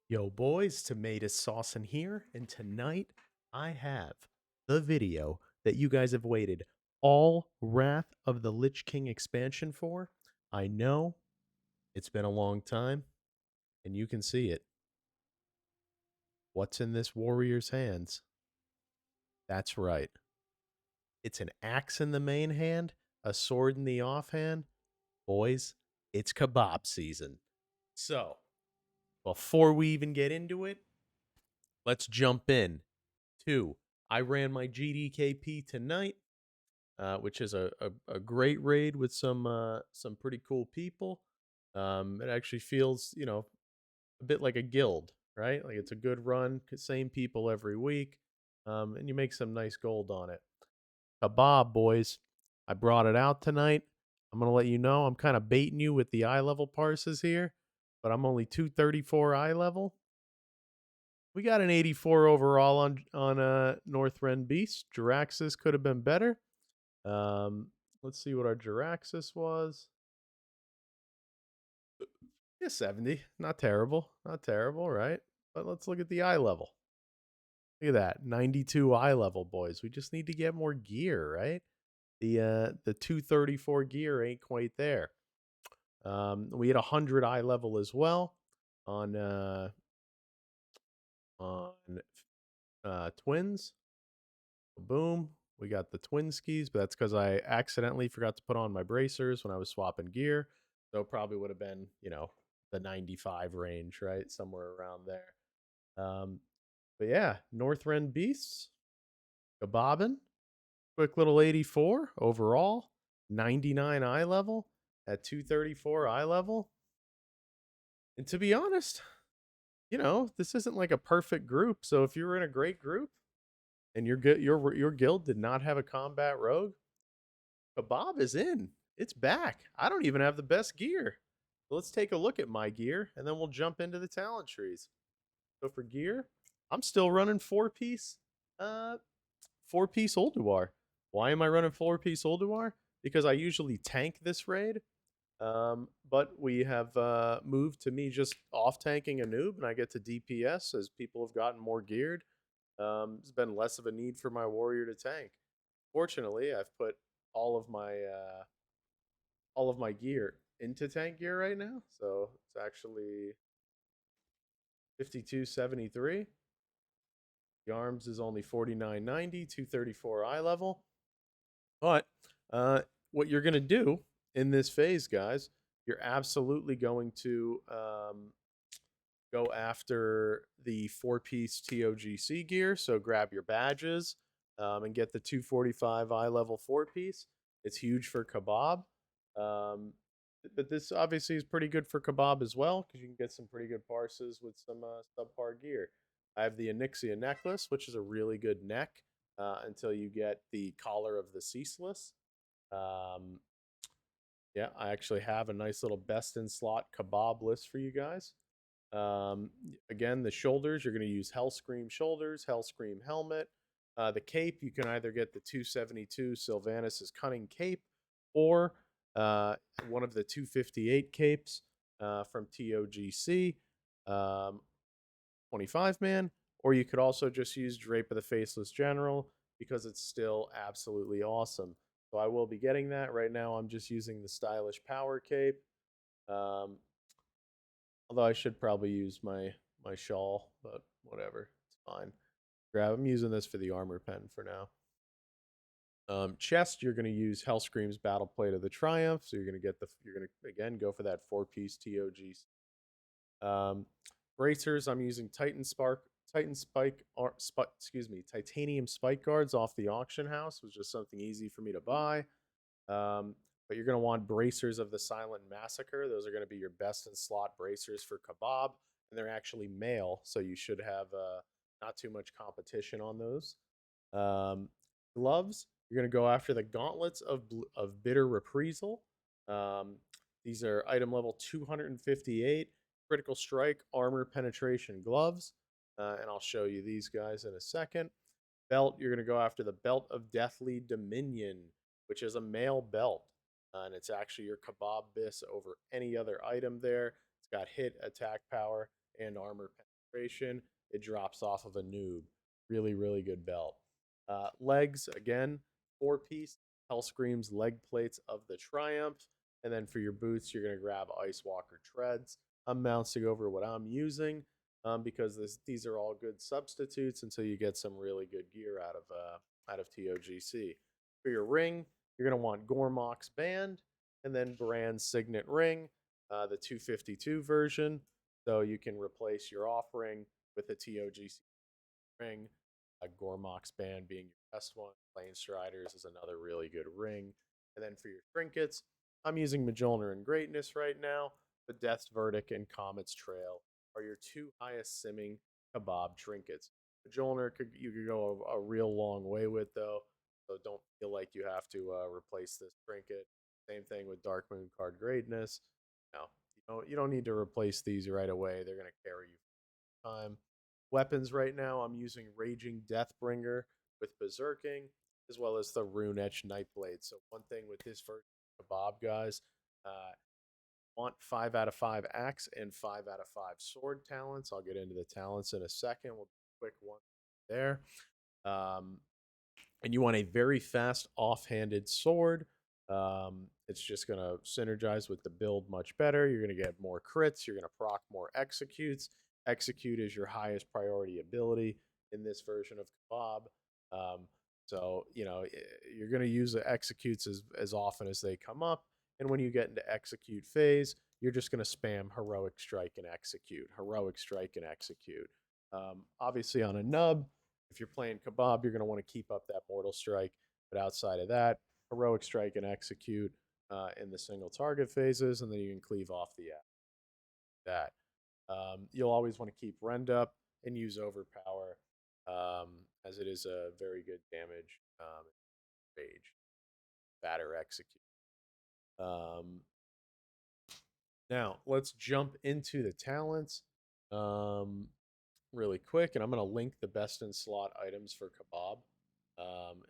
Yo, boys, tomato sauce in here, and tonight I have the video that you guys have waited all Wrath of the Lich King expansion for. I know it's been a long time, and you can see it. What's in this warrior's hands? That's right. It's an axe in the main hand, a sword in the offhand. Boys, it's kebab season. So, before we even get into it, let's jump in. I ran my GDKP tonight, which is a great raid with some pretty cool people. It actually feels a bit like a guild, right? Like it's a good run, same people every week, and you make some nice gold on it. Kebab, boys, I brought it out tonight. I'm gonna let you know I'm kind of baiting you with the eye level parses here, but I'm only 234 eye level. We got an 84 overall on Northrend Beast. Jiraxis could have been better. Let's see what our Jiraxis was. Yeah, 70. Not terrible. Not terrible, right? But let's look at the eye level. Look at that. 92 eye level, boys. We just need to get more gear, right? The 234 gear ain't quite there. We had 100 eye level as well on twins. Boom. We got the twin skis, but that's because I accidentally forgot to put on my bracers when I was swapping gear. So it probably would have been, the 95 range, right? Somewhere around there. But yeah, Northrend Beasts, Kebabin, quick little 84 overall, 99 eye level at 234 eye level. And to be honest, this isn't like a perfect group. So if you're in a great group, and your guild did not have a combat rogue, Kebab is in. It's back. I don't even have the best gear. So let's take a look at my gear, and then we'll jump into the talent trees. So for gear, I'm still running uh, 4-piece Ulduar. Why am I running 4-piece Ulduar? Because I usually tank this raid, but we have moved to me just off tanking a noob, and I get to DPS as people have gotten more geared. There's been less of a need for my warrior to tank. Fortunately, I've put all of my uh, all of my gear into tank gear right now, so it's actually 5273. The arms is only 4990, 234 eye level. But what you're gonna do in this phase, guys, you're absolutely going to go after the 4-piece TOGC gear. So grab your badges and get the 245 eye level 4-piece. It's huge for Kebab. Um, but this obviously is pretty good for Kebab as well because you can get some pretty good parses with some subpar gear. I have the Onyxia necklace, which is a really good neck until you get the collar of the Ceaseless. Um, yeah, I actually have a nice little best in slot Kebab list for you guys. Um, Again, the shoulders, you're going to use Hellscream shoulders, Hellscream helmet. The cape, you can either get the 272 Sylvanas' Cunning Cape or one of the 258 capes from TOGC, 25 man, or you could also just use Drape of the Faceless General because it's still absolutely awesome. So I will be getting that. Right now, I'm just using the Stylish Power Cape. Um, Although I should probably use my shawl, but whatever, it's fine. I'm using this for the armor pen for now. Chest, you're going to use Hellscream's Battle Plate of the Triumph, so you're going to again go for that 4-piece TOG. Bracers, I'm using Titanium Spike Guards off the auction house. Was just something easy for me to buy. But you're going to want bracers of the Silent Massacre. Those are going to be your best in slot bracers for Kebab, and they're actually male, so you should have not too much competition on those. Um, Gloves, you're going to go after the Gauntlets of Bitter Reprisal. Um, these are item level 258, critical strike, armor penetration gloves, and I'll show you these guys in a second. Belt, you're going to go after the Belt of Deathly Dominion, which is a male belt. And it's actually your Kebab Bis over any other item there. It's got hit, attack power, and armor concentration, it drops off of a noob. Really, really good belt. Legs, again, 4-piece Hellscream's leg plates of the Triumph. And then for your boots, you're going to grab Ice Walker treads. I'm mousing over what I'm using because these are all good substitutes until you get some really good gear out of TOGC. For your ring, you're going to want Gormox band and then brand signet ring, the 252 version. So you can replace your off ring with a TOGC ring. A Gormox band being your best one. Plain Striders is another really good ring. And then for your trinkets, I'm using Mjolnir and Greatness right now. The Death's Verdict and Comet's Trail are your two highest simming KEBAB trinkets. Mjolnir you could go a real long way with though, so don't feel like you have to replace this trinket. Same thing with Dark Moon Card Greatness. No, you don't need to replace these right away. They're going to carry you for time. Weapons right now, I'm using Raging Deathbringer with Berserking, as well as the Rune Etch Nightblade. So one thing with this version of KEBAB, guys, want 5 out of 5 axe and 5 out of 5 sword talents. I'll get into the talents in a second. We'll do a quick one there. Um, and you want a very fast offhanded sword. It's just going to synergize with the build much better. You're going to get more crits. You're going to proc more executes. Execute is your highest priority ability in this version of KEBAB. Um, so, you're going to use the executes as often as they come up. And when you get into execute phase, you're just going to spam heroic strike and execute, heroic strike and execute. Obviously, on a nub, if you're playing KEBAB, you're going to want to keep up that Mortal Strike. But outside of that, Heroic Strike and Execute in the single target phases, and then you can cleave off the that. You'll always want to keep Rend up and use Overpower, as it is a very good damage rage. Batter Execute. Now, let's jump into the talents. Really quick, and I'm going to link the best in slot items for KEBAB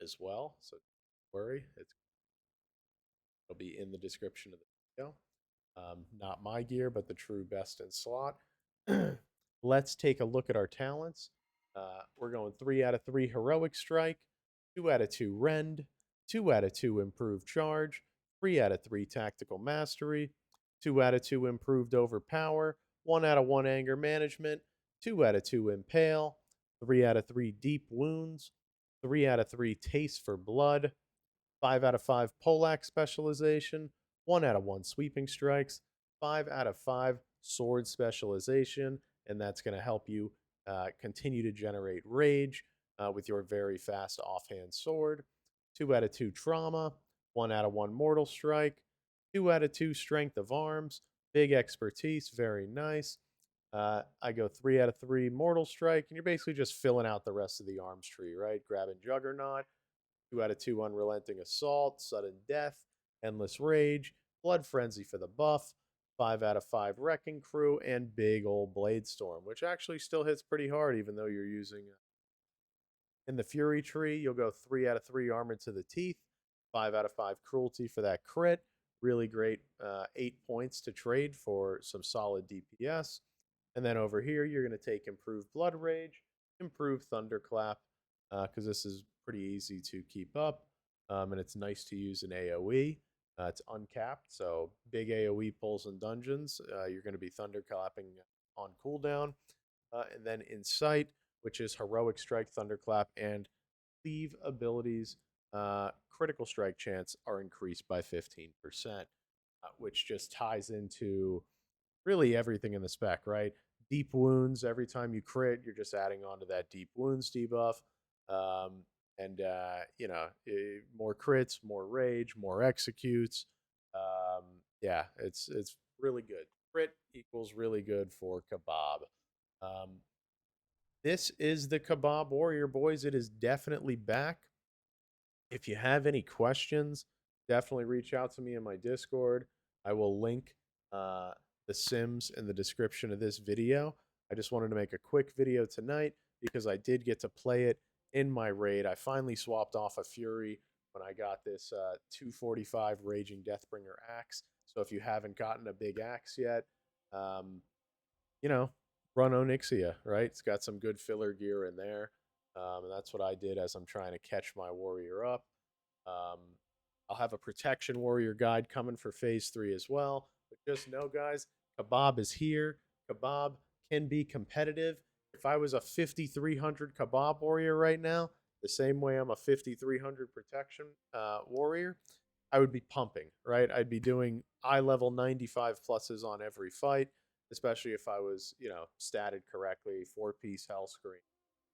as well. So don't worry, it'll be in the description of the video. Not my gear, but the true best in slot. Let's take a look at our talents. We're going 3 out of 3 Heroic Strike, 2 out of 2 Rend, 2 out of 2 Improved Charge, 3 out of 3 Tactical Mastery, 2 out of 2 Improved Overpower, 1 out of 1 Anger Management, 2 out of 2 Impale, 3 out of 3 Deep Wounds, 3 out of 3 Taste for Blood, 5 out of 5 Polak Specialization, 1 out of 1 Sweeping Strikes, 5 out of 5 Sword Specialization, and that's going to help you continue to generate rage with your very fast offhand sword. 2 out of 2 Trauma, 1 out of 1 Mortal Strike, 2 out of 2 Strength of Arms, big expertise, very nice. I go 3 out of 3 Mortal Strike, and you're basically just filling out the rest of the arms tree, right? Grabbing Juggernaut, 2 out of 2 Unrelenting Assault, Sudden Death, Endless Rage, Blood Frenzy for the buff, 5 out of 5 Wrecking Crew, and big old Blade Storm, which actually still hits pretty hard even though you're using in the Fury tree. You'll go 3 out of 3 Armored to the Teeth, 5 out of 5 Cruelty for that crit. Really great 8 points to trade for some solid DPS. And then over here, you're going to take Improved Blood Rage, Improved Thunderclap, because this is pretty easy to keep up. And it's nice to use an AoE. It's uncapped, so big AoE pulls in dungeons. You're going to be thunderclapping on cooldown. And then Incite, which is Heroic Strike, Thunderclap, and Cleave abilities. Critical strike chance are increased by 15%, which just ties into really everything in the spec, right? Deep wounds, every time you crit, you're just adding on to that deep wounds debuff. More crits, more rage, more executes. Yeah, it's really good. Crit equals really good for KEBAB. This is the KEBAB Warrior, boys. It is definitely back. If you have any questions, definitely reach out to me in my Discord. I will link the Sims in the description of this video. I just wanted to make a quick video tonight because I did get to play it in my raid. I finally swapped off a Fury when I got this 245 Raging Deathbringer axe. So if you haven't gotten a big axe yet, um, you know, run Onyxia, right? It's got some good filler gear in there. And that's what I did as I'm trying to catch my warrior up. Um, I'll have a protection warrior guide coming for phase 3 as well. But just know, guys, KEBAB is here. KEBAB can be competitive. If I was a 5,300 KEBAB warrior right now, the same way I'm a 5,300 protection warrior, I would be pumping, right? I'd be doing eye level 95 pluses on every fight, especially if I was, statted correctly, 4-piece Hell Scream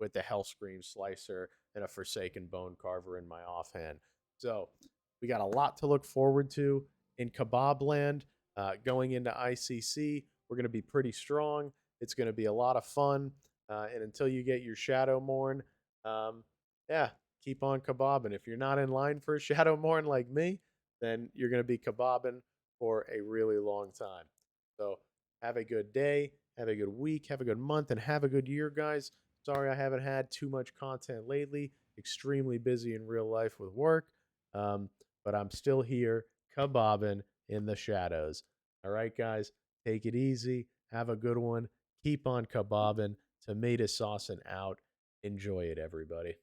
with the Hell Scream Slicer and a Forsaken Bone Carver in my offhand. So we got a lot to look forward to in KEBAB land. Going into ICC, we're going to be pretty strong. It's going to be a lot of fun. And until you get your Shadow Morn, um, yeah, keep on kebabbing. If you're not in line for a Shadow Morn like me, then you're going to be kebabbing for a really long time. So have a good day, have a good week, have a good month, and have a good year, guys. Sorry I haven't had too much content lately. Extremely busy in real life with work. Um, but I'm still here, kebabbing in the shadows. All right, guys, take it easy. Have a good one. Keep on kebabbing. Tomato sauce and out. Enjoy it, everybody.